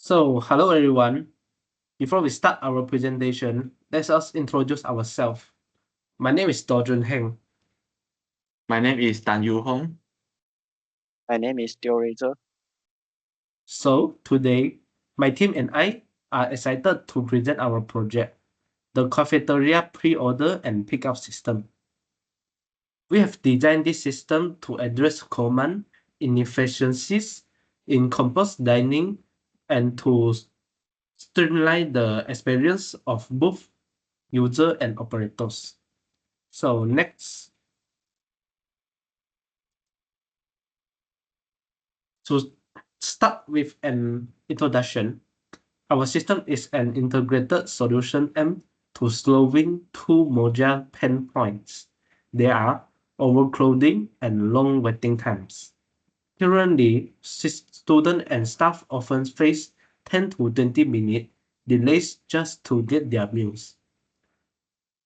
Hello everyone. Before we start our presentation, let us introduce ourselves. My name is D1213. My name is Tan Yu Hong. My name is D1213. So, today, my team and I are excited to present our project, the cafeteria pre-order and pickup system. We have designed this system to address common inefficiencies in campus dining and to streamline the experience of both user and operators. So next, to start with an introduction, our system is an integrated solution aimed to solving two major pain points. They are overcrowding and long waiting times. Currently, students and staff often face 10 to 20 minute delays just to get their meals.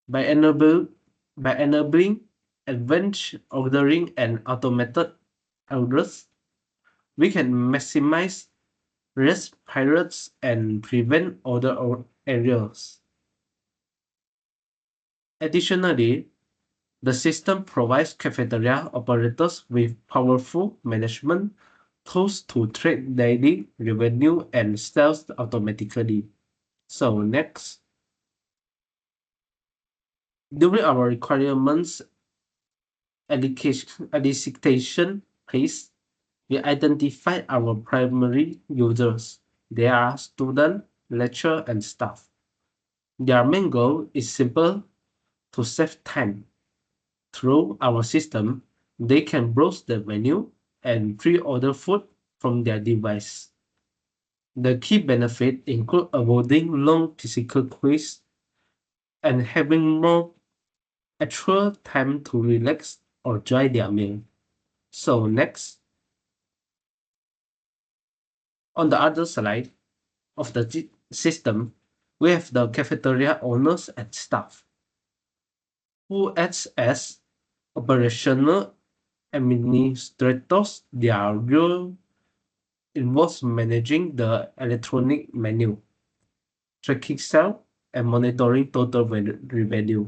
By enabling advanced ordering and automated orders, we can maximize risk pirates and prevent other errors. Additionally, the system provides cafeteria operators with powerful management tools to track daily revenue and sales automatically. So next, during our requirements elicitation phase, we identify our primary users. They are students, lecturers, and staff. Their main goal is simple: to save time. Through our system, they can browse the menu and pre-order food from their device. The key benefits include avoiding long physical queues and having more actual time to relax or enjoy their meal. So next, on the other side of the system, we have the cafeteria owners and staff, who acts as operational administrators. Their role involves managing the electronic menu, tracking sales, and monitoring total revenue.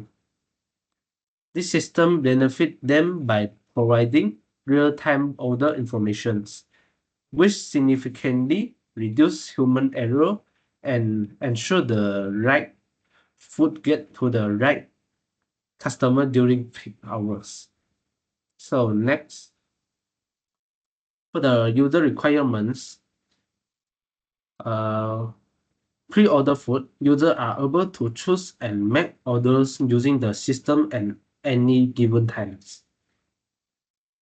This system benefits them by providing real-time order information, which significantly reduce human error and ensure the right food get to the right customer during peak hours. So next, for the user requirements, pre-order food, users are able to choose and make orders using the system at any given times.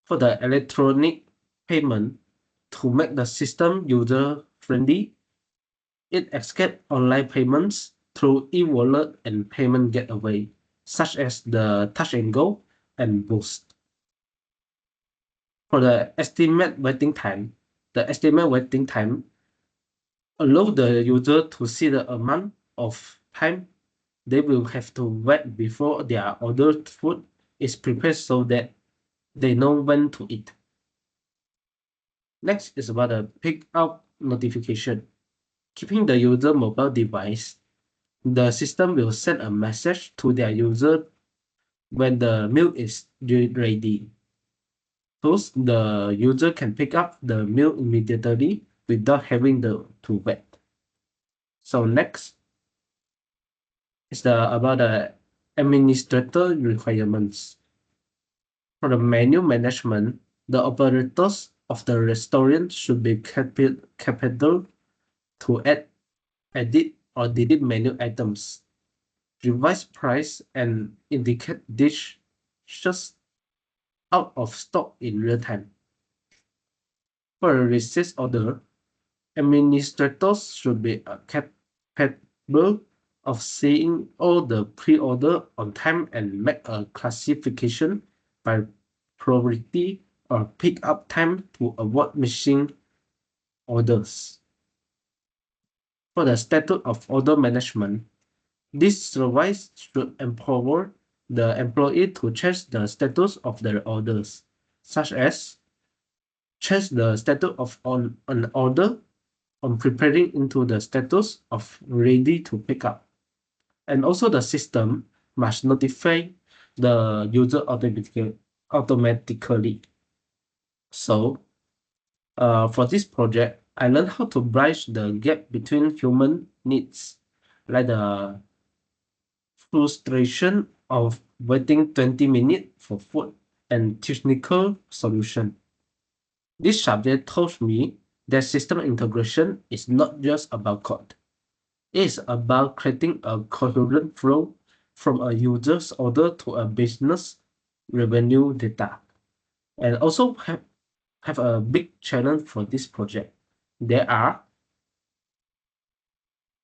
For the electronic payment, to make the system user-friendly, it accepts online payments through e-wallet and payment gateway, such as the Touch and Go and Boost. For the estimate waiting time allow the user to see the amount of time they will have to wait before their ordered food is prepared so that they know when to eat. Next is about the pick-up notification. Keeping the user mobile device, the system will send a message to their user when the meal is ready. Thus, the user can pick up the meal immediately without having to wait. So next is about the administrator requirements. For the menu management, the operators of the restaurant should be capable to add, edit, or delete menu items, revise price, and indicate dishes out of stock in real time. For a receipt order, administrators should be capable of seeing all the pre-order on time and make a classification by priority or pick-up time to avoid missing orders. For the status of order management, this service should empower the employee to check the status of their orders, such as check the status of an order on preparing into the status of ready to pick up. And also the system must notify the user automatically. So for this project, I learned how to bridge the gap between human needs, like the frustration of waiting 20 minutes for food and technical solution. This subject taught me that system integration is not just about code. It's about creating a coherent flow from a user's order to a business revenue data. And also have a big challenge for this project. There are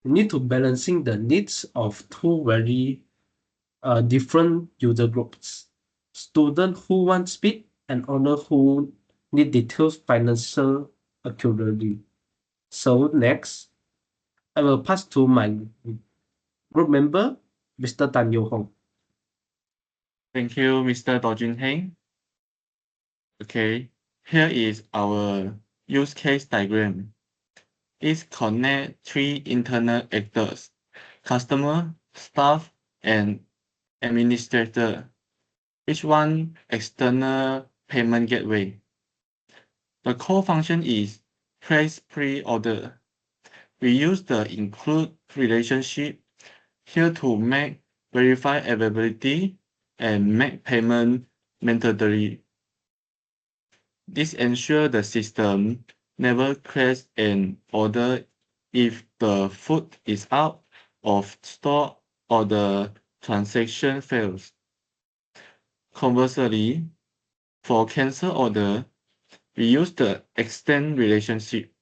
you need to balancing the needs of two very different user groups. Student who want speed and owner who need details financial accurately. So next, I will pass to my group member, Mr. Tan Yo Hong. Thank you, Mr. Do Junheng. Okay, here is our use case diagram. It connects three internal actors: customer, staff, and administrator, each one external payment gateway. The core function is place pre-order. We use the include relationship here to verify availability and make payment mandatory. This ensures the system never creates an order if the food is out of stock or the transaction fails. Conversely, for cancel order, we use the extend relationship.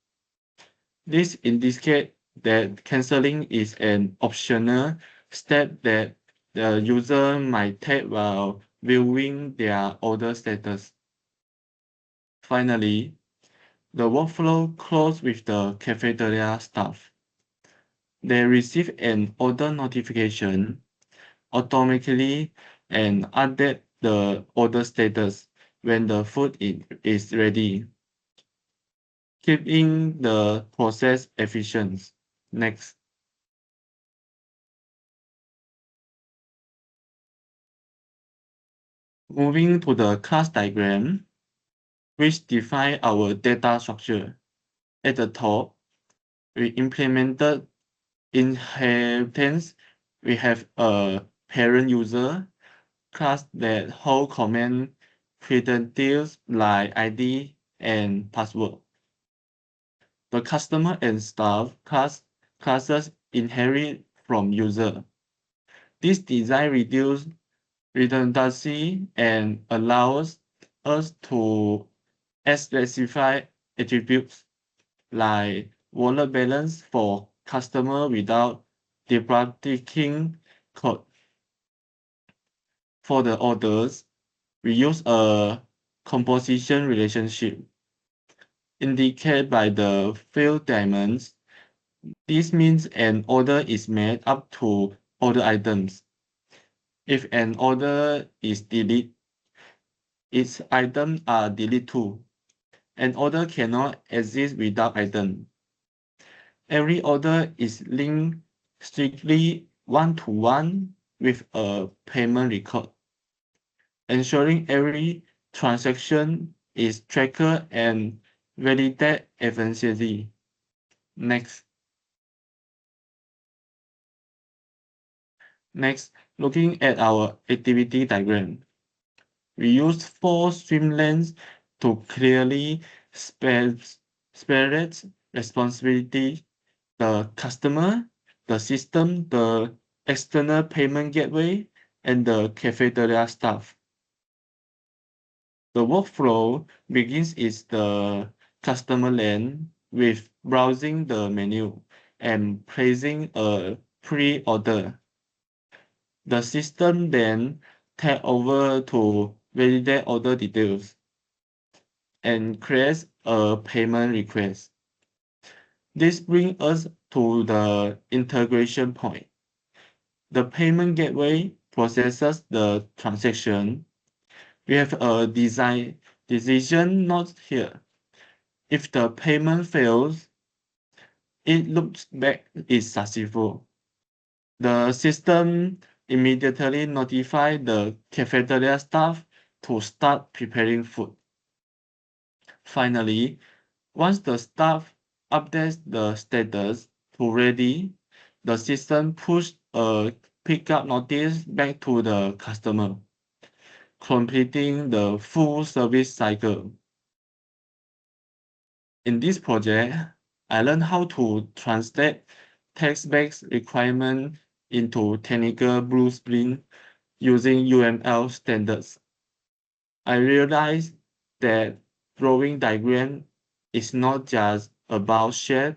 This indicates that canceling is an optional step that the user might take while viewing their order status. Finally, the workflow closes with the cafeteria staff. They receive an order notification automatically and update the order status when the food is ready, keeping the process efficient. Next. Moving to the class diagram, which define our data structure. At the top, we implemented inheritance. We have a parent user class that hold common credentials like ID and password. The customer and staff classes inherit from user. This design reduces redundancy and allows us to specify attributes like wallet balance for customer without duplicating code. For the orders, we use a composition relationship indicated by the field diamonds. This means an order is made up to order items. If an order is deleted, its items are deleted too. An order cannot exist without item. Every order is linked strictly one-to-one with a payment record, ensuring every transaction is tracked and validated efficiently. Next. Next, looking at our activity diagram. We use 4 swim lanes to clearly separate responsibility: the customer, the system, the external payment gateway, and the cafeteria staff. The workflow begins is the customer lane with browsing the menu and placing a pre-order. The system then takes over to validate order details and creates a payment request. This brings us to the integration point. The payment gateway processes the transaction. We have a decision node here. If the payment fails, it looks back is successful. The system immediately notified the cafeteria staff to start preparing food. Finally, once the staff updates the status to ready, the system pushed a pickup notice back to the customer, completing the full service cycle. In this project, I learned how to translate text-based requirements into technical blueprint using UML standards. I realized that drawing diagram is not just about shape,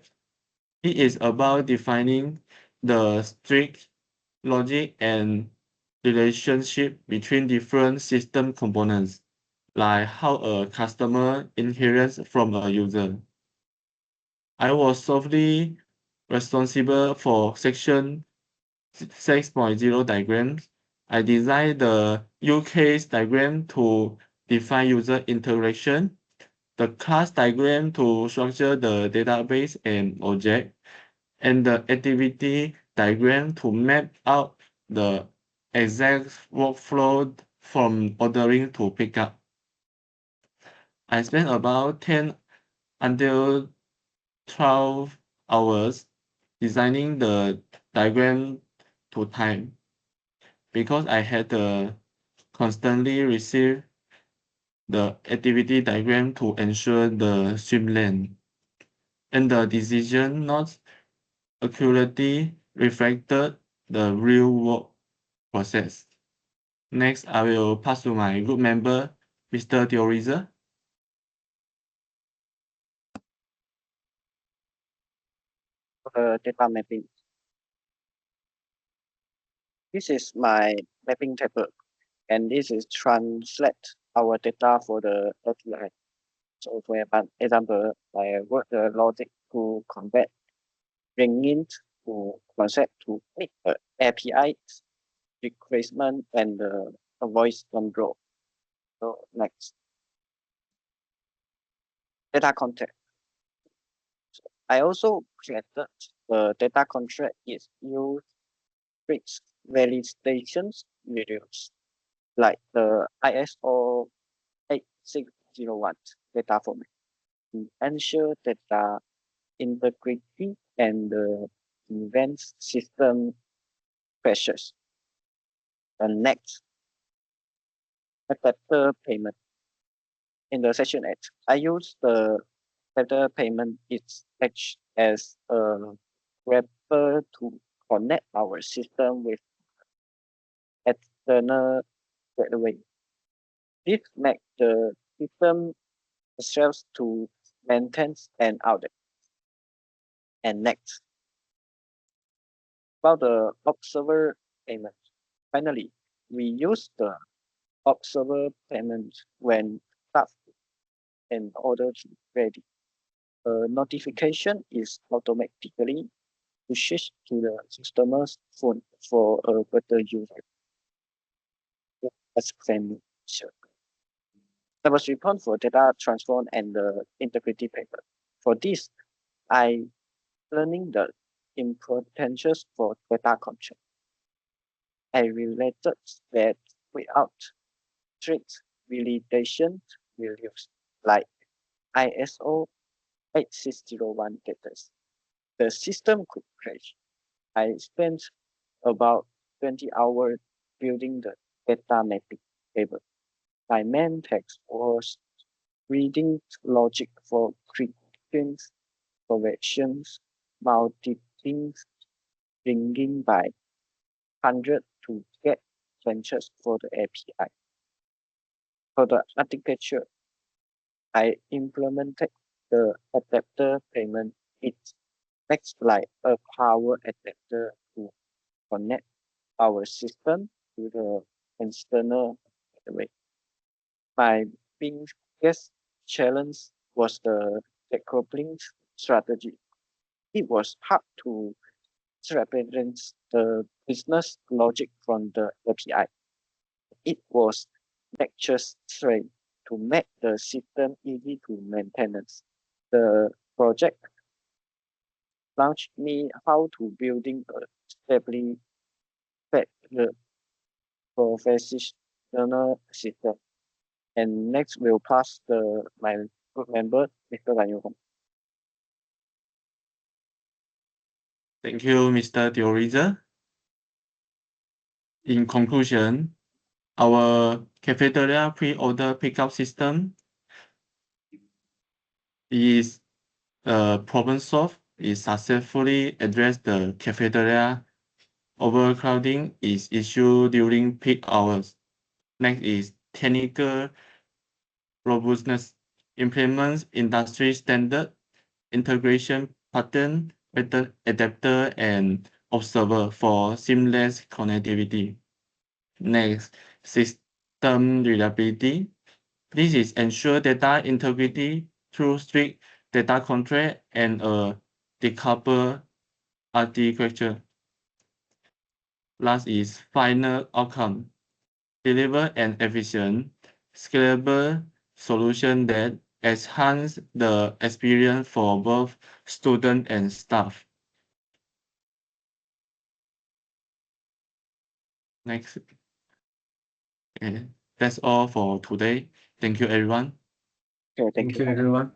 it is about defining the strict logic and relationship between different system components, like how a customer inherits from a user. I was solely responsible for section 6.0 diagrams. I designed the use case diagram to define user interaction, the class diagram to structure the database and object, and the activity diagram to map out the exact workflow from ordering to pickup. I spent about 10 until 12 hours designing the diagram to time because I had to constantly receive the activity diagram to ensure the swim lane and the decision not accurately reflected the real work process. Next, I will pass to my group member, Mr. Theorizer. Data mapping. This is my mapping table, and this is translate our data for the API. So for example, I work the logic to convert bringing to concept to make the API requirement and the voice control. So next, data context. I also created the data contract is used fixed validations videos like the ISO 8601 data format to ensure data integrity and the events system crashes. And next, adapter payment. In the section 8, I use the adapter payment is acts as a wrapper to connect our system with external gateway. This makes the system itself to maintain and audit. And next, about the observer payment. Finally, we use the observer payment when staff in order to ready. A notification is automatically pushed to the customer's phone for a better user explanation. There was report for data transform and the integrity paper. For this, I learning the importance for data control. I related that without strict validation values like ISO 8601 data, the system could crash. I spent about 20 hours building the data mapping table. My main task was reading logic for creating corrections, multiplying, bringing by 100 to get changes for the API. For the architecture, I implemented the adapter payment. It acts like a power adapter to connect our system to the external gateway. My biggest challenge was the decoupling strategy. It was hard to separate the business logic from the API. It was necessary to make the system easy to maintain. The project launch me how to building a stably fed professional system. And next will pass my group member, Mr. Lan Yong. Thank you, Mr. Theorizer. In conclusion, our cafeteria pre-order pickup system is problem solved. It successfully addressed the cafeteria overcrowding is issue during peak hours. Next is technical robustness, implements industry standard, integration pattern, adapter, and observer for seamless connectivity. Next, system reliability. This is ensure data integrity through strict data control and a decoupled architecture. Last is final outcome. Deliver an efficient, scalable solution that enhance the experience for both student and staff. Next. Okay, that's all for today. Thank you, everyone. Okay, Thank you, everyone.